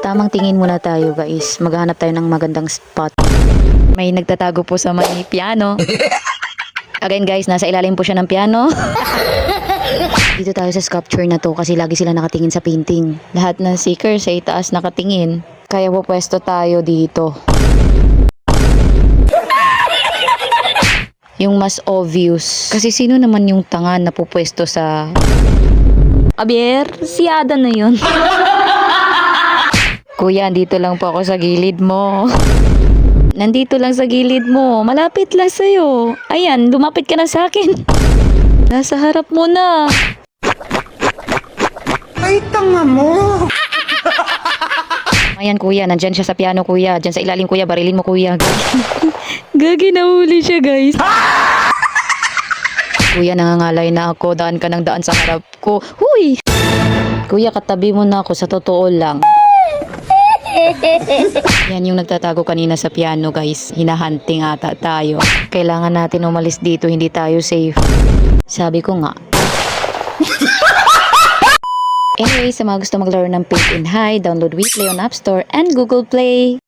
Tamang tingin muna tayo guys. Maghanap tayo ng magandang spot. May nagtatago po sa may piano. Again guys, nasa ilalim po siya ng piano. Dito tayo sa sculpture na to kasi lagi sila nakatingin sa painting. Lahat ng seekers ay taas nakatingin. Kaya po pwesto tayo dito. Yung mas obvious. Kasi sino naman yung tanga na pupwesto sa... Abier, si Ada na yun. Kuya, dito lang po ako sa gilid mo. Nandito lang sa gilid mo. Malapit lang sa'yo. Ayan, lumapit ka na sa akin. Nasa harap mo na. Ay, tanga mo! Ayan kuya, nandyan siya sa piano kuya. Dyan sa ilalim kuya, barilin mo kuya. Gagi, nahuli siya guys. Kuya, nangangalay na ako. Daan ka ng daan sa harap ko. Huy! Kuya, katabi mo na ako sa totoo lang. Yan yung nagtatago kanina sa piano guys. Hinahunting ata tayo. Kailangan natin umalis dito, hindi tayo safe. Sabi ko nga. Anyway, sa mga gusto maglaro ng Paint and Hide, download WePlay on App Store and Google Play.